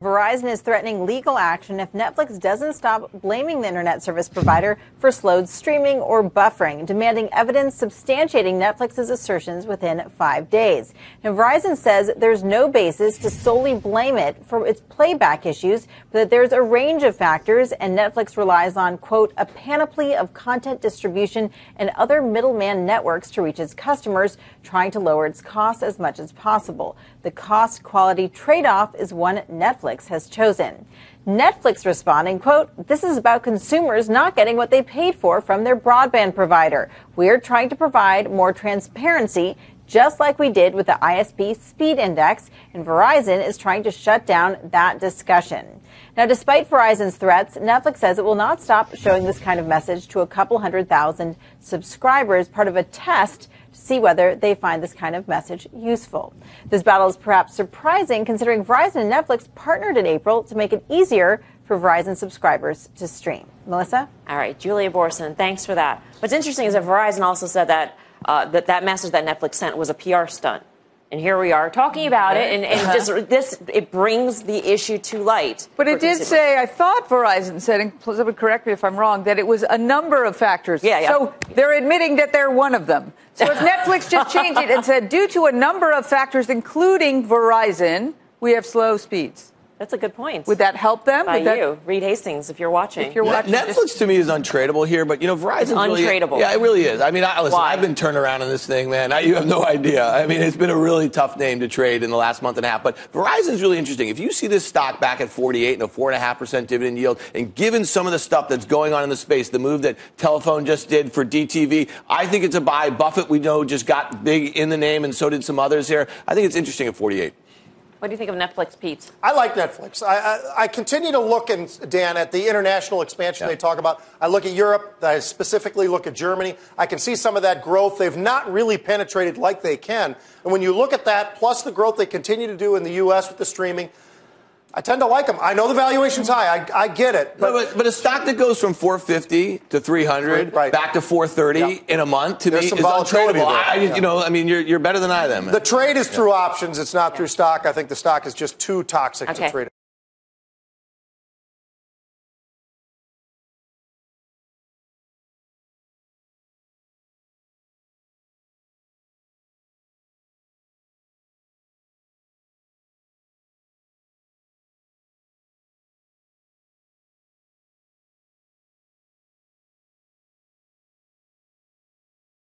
Verizon is threatening legal action if Netflix doesn't stop blaming the internet service provider for slowed streaming or buffering, demanding evidence substantiating Netflix's assertions within 5 days. Now, Verizon says there's no basis to solely blame it for its playback issues, but that there's a range of factors, and Netflix relies on, quote, a panoply of content distribution and other middleman networks to reach its customers, trying to lower its costs as much as possible. The cost-quality trade-off is one Netflix has chosen. Netflix responding, quote, this is about consumers not getting what they paid for from their broadband provider. We're trying to provide more transparency, just like we did with the ISP Speed Index, and Verizon is trying to shut down that discussion. Now, despite Verizon's threats, Netflix says it will not stop showing this kind of message to a couple 100,000 subscribers, part of a test to see whether they find this kind of message useful. This battle is perhaps surprising, considering Verizon and Netflix partnered in April to make it easier for Verizon subscribers to stream. Melissa? All right, Julia Borson, thanks for that. What's interesting is that Verizon also said that that message that Netflix sent was a PR stunt. And here we are talking about it, and just this, it brings the issue to light. But it did say, I thought Verizon said, and someone correct me if I'm wrong, that it was a number of factors. Yeah. So they're admitting that they're one of them. So if Netflix just changed it and said, due to a number of factors, including Verizon, we have slow speeds. That's a good point. Would that help them? By you, Reed Hastings, if you're watching. Netflix to me is untradeable here, but Verizon's untradeable. Yeah, it really is. I mean, listen, Why? I've been turned around on this thing, man. You have no idea. I mean, it's been a really tough name to trade in the last month and a half. But Verizon's really interesting. If you see this stock back at 48 and a 4.5% dividend yield, and given some of the stuff that's going on in the space, the move that Telephone just did for DTV, I think it's a buy. Buffett, we know, just got big in the name, and so did some others here. I think it's interesting at 48. What do you think of Netflix, Pete? I like Netflix. I continue to look, Dan, at the international expansion they talk about. I look at Europe. I specifically look at Germany. I can see some of that growth. They've not really penetrated like they can. And when you look at that, plus the growth they continue to do in the U.S. with the streaming, I tend to like them. I know the valuation's high. I get it. But a stock that goes from 450 to 300 back to 430 in a month, to me, is untradeable. You're better than I am. The trade is through options. It's not through stock. I think the stock is just too toxic to trade.